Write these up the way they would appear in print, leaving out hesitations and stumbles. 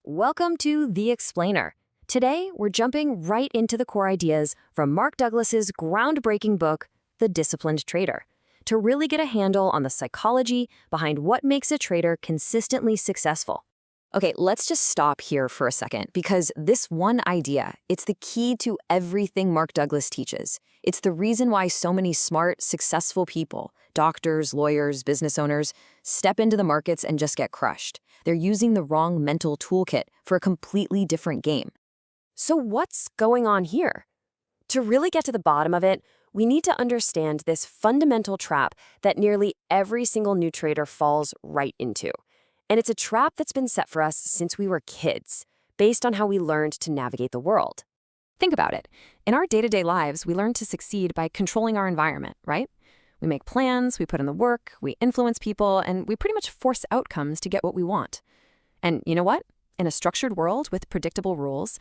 Welcome to The Explainer. Today, we're jumping right into the core ideas from Mark Douglas's groundbreaking book, The Disciplined Trader, to really get a handle on the psychology behind what makes a trader consistently successful. Okay, let's just stop here for a second because this one idea, it's the key to everything Mark Douglas teaches. It's the reason why so many smart, successful people, doctors, lawyers, business owners, step into the markets and just get crushed. They're using the wrong mental toolkit for a completely different game. So what's going on here? To really get to the bottom of it, we need to understand this fundamental trap that nearly every single new trader falls right into. And it's a trap that's been set for us since we were kids, based on how we learned to navigate the world. Think about it. In our day-to-day lives, we learn to succeed by controlling our environment, right? We make plans, we put in the work, we influence people, and we pretty much force outcomes to get what we want. And you know what? In a structured world with predictable rules,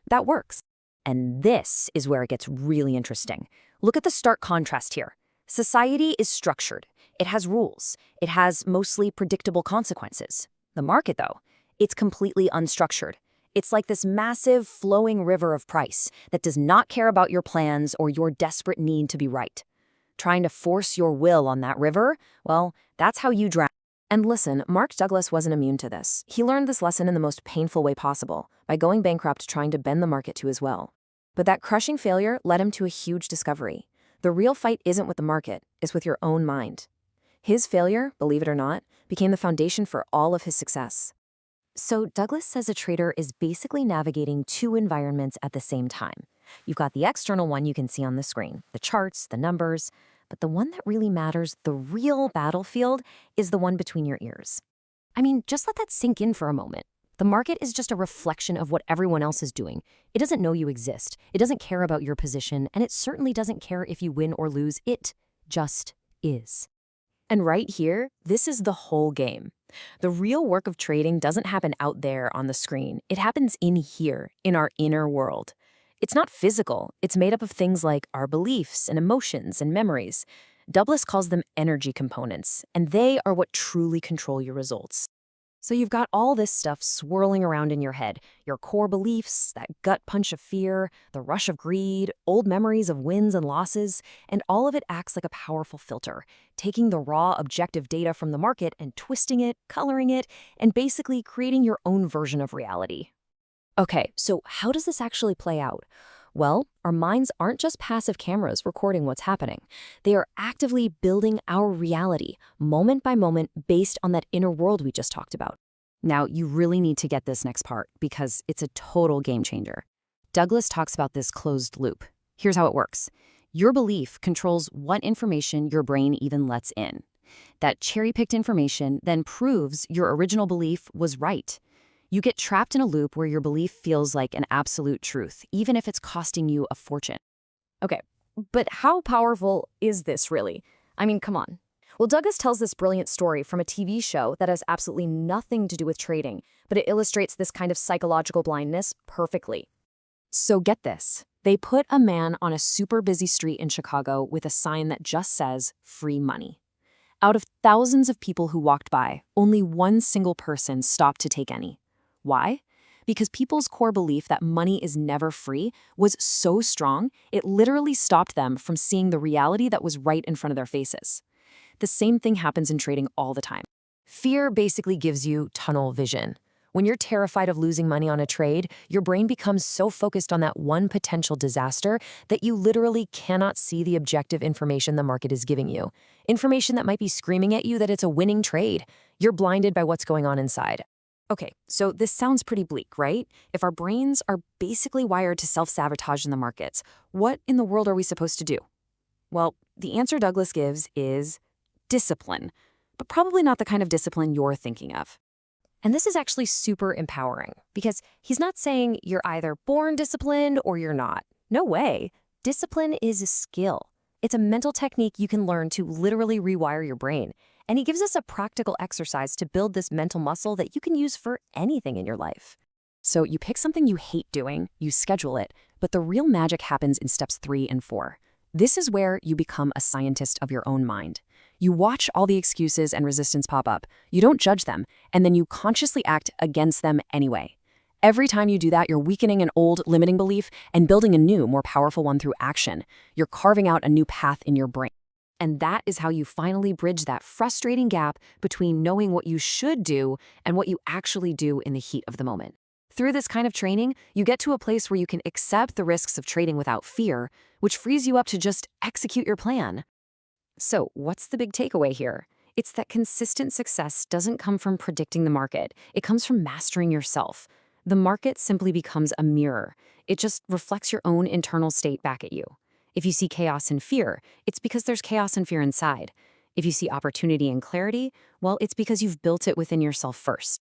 that works. And this is where it gets really interesting. Look at the stark contrast here. Society is structured. It has rules. It has mostly predictable consequences. The market, though, it's completely unstructured. It's like this massive flowing river of price that does not care about your plans or your desperate need to be right. Trying to force your will on that river, well, that's how you drown. And listen, Mark Douglas wasn't immune to this. He learned this lesson in the most painful way possible, by going bankrupt trying to bend the market to his will. But that crushing failure led him to a huge discovery. The real fight isn't with the market, it's with your own mind. His failure, believe it or not, became the foundation for all of his success. So Douglas says a trader is basically navigating two environments at the same time. You've got the external one you can see on the screen, the charts, the numbers, but the one that really matters, the real battlefield, is the one between your ears. I mean, just let that sink in for a moment. The market is just a reflection of what everyone else is doing. It doesn't know you exist. It doesn't care about your position, and it certainly doesn't care if you win or lose. It just is. And right here, this is the whole game. The real work of trading doesn't happen out there on the screen. It happens in here, in our inner world. It's not physical. It's made up of things like our beliefs and emotions and memories. Douglas calls them energy components, and they are what truly control your results. So you've got all this stuff swirling around in your head, your core beliefs, that gut punch of fear, the rush of greed, old memories of wins and losses, and all of it acts like a powerful filter, taking the raw objective data from the market and twisting it, coloring it, and basically creating your own version of reality. Okay, so how does this actually play out? Well, our minds aren't just passive cameras recording what's happening. They are actively building our reality, moment by moment, based on that inner world we just talked about. Now, you really need to get this next part because it's a total game changer. Douglas talks about this closed loop. Here's how it works. Your belief controls what information your brain even lets in. That cherry-picked information then proves your original belief was right. You get trapped in a loop where your belief feels like an absolute truth, even if it's costing you a fortune. Okay, but how powerful is this really? I mean, come on. Well, Douglas tells this brilliant story from a TV show that has absolutely nothing to do with trading, but it illustrates this kind of psychological blindness perfectly. So get this. They put a man on a super busy street in Chicago with a sign that just says, "Free money." Out of thousands of people who walked by, only one single person stopped to take any. Why? Because people's core belief that money is never free was so strong, it literally stopped them from seeing the reality that was right in front of their faces. The same thing happens in trading all the time. Fear basically gives you tunnel vision. When you're terrified of losing money on a trade, your brain becomes so focused on that one potential disaster that you literally cannot see the objective information the market is giving you. Information that might be screaming at you that it's a winning trade. You're blinded by what's going on inside. Okay, so this sounds pretty bleak, right? If our brains are basically wired to self-sabotage in the markets, what in the world are we supposed to do? Well, the answer Douglas gives is discipline, but probably not the kind of discipline you're thinking of. And this is actually super empowering because he's not saying you're either born disciplined or you're not. No way. Discipline is a skill. It's a mental technique you can learn to literally rewire your brain. And he gives us a practical exercise to build this mental muscle that you can use for anything in your life. So you pick something you hate doing, you schedule it, but the real magic happens in steps 3 and 4. This is where you become a scientist of your own mind. You watch all the excuses and resistance pop up, you don't judge them, and then you consciously act against them anyway. Every time you do that, you're weakening an old limiting belief and building a new, more powerful one through action. You're carving out a new path in your brain. And that is how you finally bridge that frustrating gap between knowing what you should do and what you actually do in the heat of the moment. Through this kind of training, you get to a place where you can accept the risks of trading without fear, which frees you up to just execute your plan. So, what's the big takeaway here? It's that consistent success doesn't come from predicting the market. It comes from mastering yourself. The market simply becomes a mirror. It just reflects your own internal state back at you. If you see chaos and fear, it's because there's chaos and fear inside. If you see opportunity and clarity, well, it's because you've built it within yourself first.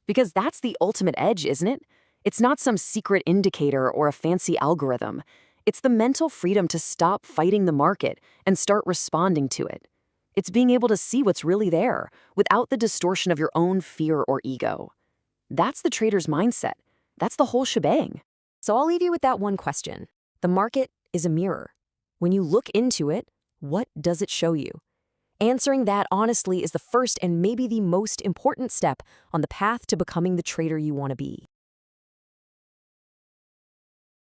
Because that's the ultimate edge, isn't it? It's not some secret indicator or a fancy algorithm. It's the mental freedom to stop fighting the market and start responding to it. It's being able to see what's really there without the distortion of your own fear or ego. That's the trader's mindset. That's the whole shebang. So I'll leave you with that one question. The market is a mirror. When you look into it, what does it show you? Answering that honestly is the first and maybe the most important step on the path to becoming the trader you want to be.